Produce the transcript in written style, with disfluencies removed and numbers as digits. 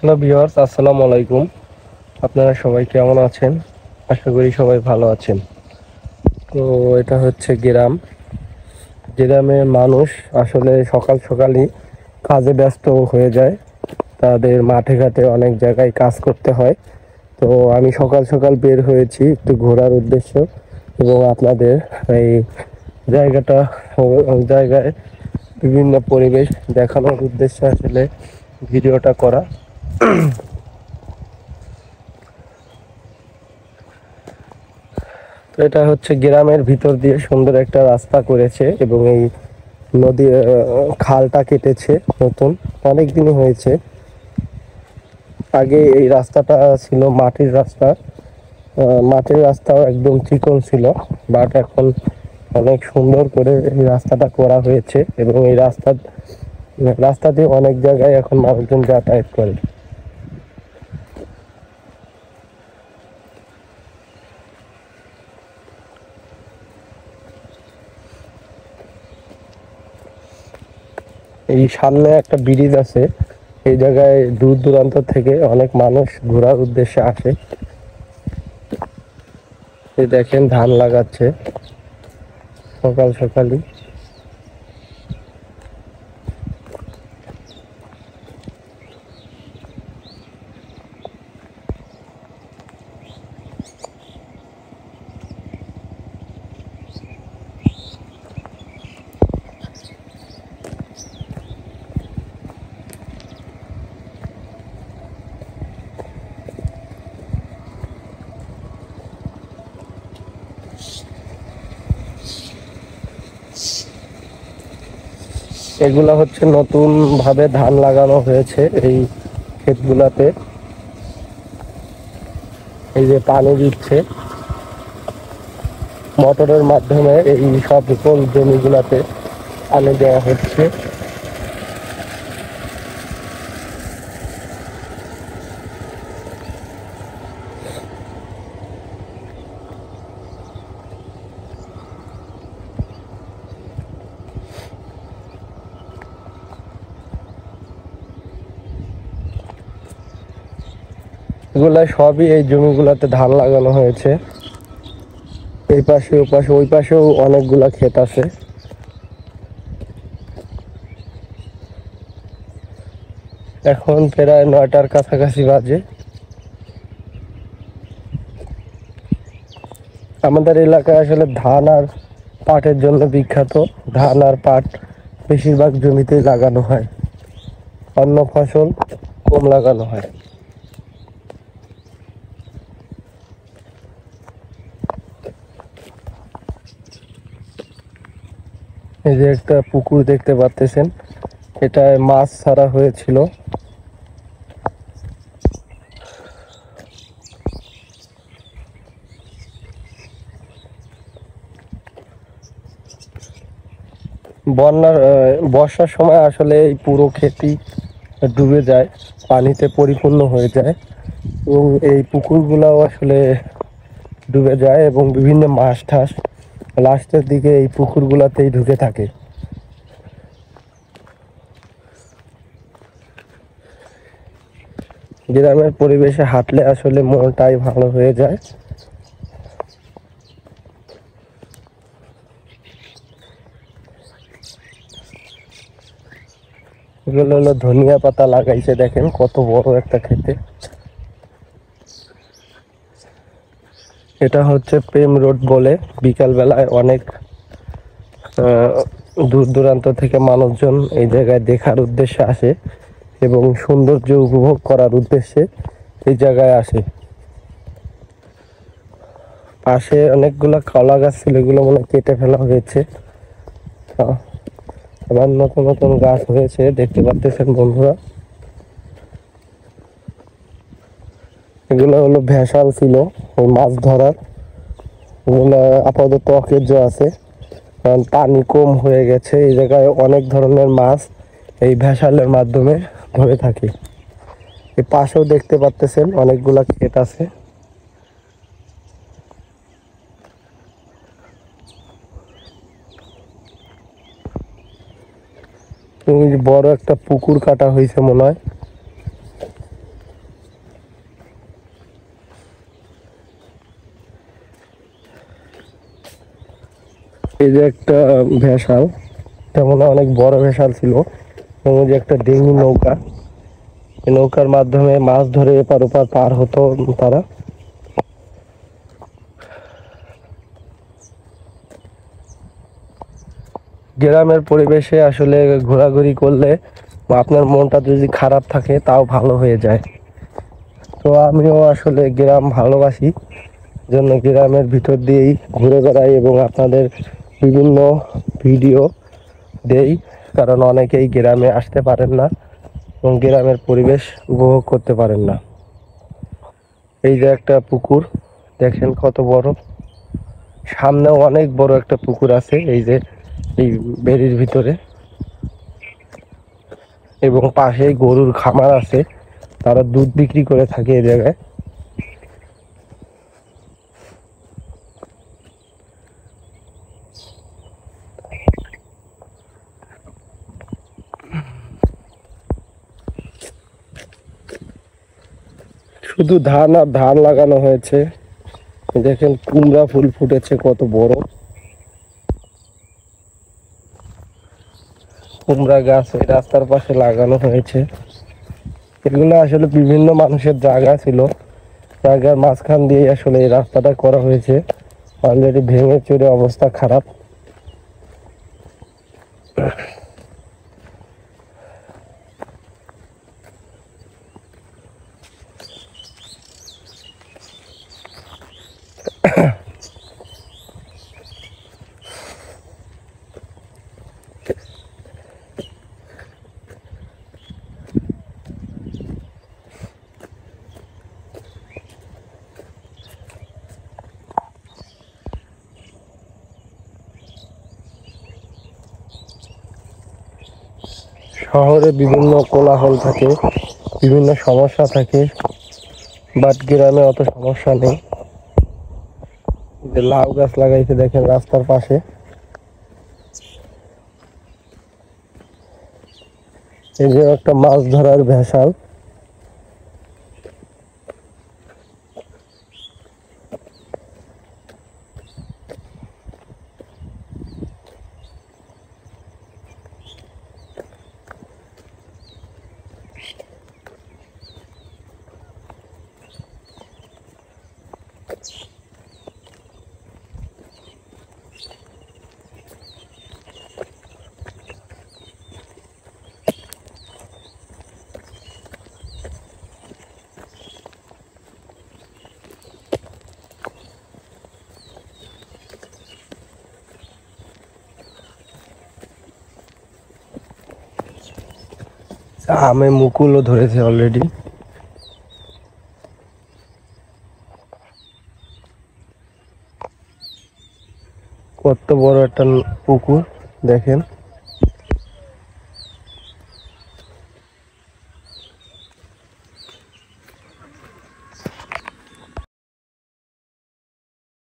Hello viewers, আসসালামু আলাইকুম। আপনারা সবাই কেমন আছেন? আশা করি সবাই ভালো আছেন। তো এটা হচ্ছে গ্রাম। গ্রামের মানুষ আসলে সকাল সকালই কাজে ব্যস্ত হয়ে যায়। তাদের মাঠে ঘাটে অনেক জায়গায় কাজ করতে হয়। তো আমি সকাল সকাল বের হয়েছি একটু ঘোরার উদ্দেশ্য এবং আপনাদের এই জায়গাটা জায়গায় বিভিন্ন পরিবেশ দেখানোর উদ্দেশ্যে আসলে ভিডিওটা করা। তো এটা হচ্ছে গ্রামের ভিতর দিয়ে সুন্দর একটা রাস্তা করেছে এবং এই নদী খালটা কেটেছে নতুন, অনেক দিনই হয়েছে। আগে এই রাস্তাটা ছিল মাটির রাস্তা। মাটির রাস্তাও একদম চিকন ছিল, বাট এখন অনেক সুন্দর করে এই রাস্তাটা করা হয়েছে এবং এই রাস্তা দিয়ে অনেক জায়গায় এখন মানুষজন যাতায়াত করে। এই সামনে একটা ব্রিজ আছে, এই জায়গায় দূর দূরান্ত থেকে অনেক মানুষ ঘোরার উদ্দেশ্যে আসে। এই দেখেন ধান লাগাচ্ছে সকাল সকালই। এগুলা হচ্ছে নতুন ভাবে ধান লাগানো হয়েছে এই ক্ষেতগুলাতে। এই যে পানি দিচ্ছে মোটরের মাধ্যমে, এই সব জমিগুলাতে পানি দেওয়া হচ্ছে। এগুলা সবই এই জমিগুলাতে ধান লাগানো হয়েছে। এই পাশে ও পাশে ওই পাশেও অনেকগুলা ক্ষেত আছে। এখন প্রায় 9টার কাছাকাছি বাজে। আমাদের এলাকায় আসলে ধান আর পাটের জন্য বিখ্যাত। ধান আর পাট বেশিরভাগ জমিতেই লাগানো হয়, অন্য ফসল কম লাগানো হয়। এই যে একটা পুকুর দেখতে পাচ্ছেন, এটায় মাছ ছাড়া হয়েছিল। বর্ষার সময় আসলে এই পুরো ক্ষেতই ডুবে যায়, পানিতে পরিপূর্ণ হয়ে যায় এবং এই পুকুরগুলাও আসলে ডুবে যায় এবং বিভিন্ন মাছ ঠাস লাস্টের দিকে এই পুকুরগুলাতেই ঢুকে থাকে। গ্রামের পরিবেশে হাঁটলে আসলে মনটাই ভালো হয়ে যায়। এগুলো হলো ধনিয়া পাতা লাগাইছে, দেখেন কত বড় একটা ক্ষেতে। এটা হচ্ছে প্রেম রোড বলে, বিকাল বেলায় অনেক দূর দূরান্ত থেকে মানুষজন এই জায়গায় দেখার উদ্দেশ্যে আসে এবং সৌন্দর্য উপভোগ করার উদ্দেশ্যে এই জায়গায় আসে। পাশে অনেকগুলো কলা গাছ ছিল, এগুলো মনে হয় কেটে ফেলা হয়েছে। আবার নতুন নতুন গাছ হয়েছে দেখতে পাচ্ছেন বন্ধুরা। এগুলো হলো ভেসাল ছিল ওই মাছ ধরার, এগুলো আপাতত অকেজো আছে কারণ পানি কম হয়ে গেছে। এই জায়গায় অনেক ধরনের মাছ এই ভেসালের মাধ্যমে ধরে থাকে। এই পাশেও দেখতে পাচ্ছেন অনেকগুলা ক্ষেত আছে। বড় একটা পুকুর কাটা হয়েছে মনে হয়। এই যে একটা ভেসাল, তেমন অনেক বড় ভেসাল ছিল, এবং যে একটা ডিঙি নৌকা, এই নৌকার মাধ্যমে মাছ ধরে এপার ওপার পার হতো তারা। গ্রামের পরিবেশে আসলে ঘোরাঘুরি করলে আপনার মনটা যদি খারাপ থাকে তাও ভালো হয়ে যায়। তো আমিও আসলে গ্রাম ভালোবাসি, জন্য গ্রামের ভিতর দিয়েই ঘুরে বেড়াই এবং আপনাদের বিভিন্ন ভিডিও দেই, কারণ অনেকেই গ্রামে আসতে পারেন না এবং গ্রামের পরিবেশ উপভোগ করতে পারেন না। এই যে একটা পুকুর, দেখেন কত বড়, সামনেও অনেক বড় একটা পুকুর আছে এই যে এই বেড়ির ভিতরে, এবং পাশেই গরুর খামার আছে, তারা দুধ বিক্রি করে থাকে এই জায়গায়। শুধু ধান আর ধান লাগানো হয়েছে, দেখেন কুমড়া ফুল ফুটেছে কত বড়, কুমড়া গাছ এই রাস্তার পাশে লাগানো হয়েছে। এগুলো আসলে বিভিন্ন মানুষের জায়গা ছিল, জায়গার মাঝখান দিয়ে আসলে এই রাস্তাটা করা হয়েছে, অলরেডি ভেঙে চুরে অবস্থা খারাপ। শহরে বিভিন্ন কোলাহল থাকে, বিভিন্ন সমস্যা থাকে, বাট গ্রামে অত সমস্যা নেই। যে লাউ গাছ লাগাইছে দেখেন রাস্তার পাশে, এই যে একটা মাছ ধরার ভেসাল। আমে মুকুলও ধরেছে অলরেডি। কত বড় একটা পুকুর দেখেন।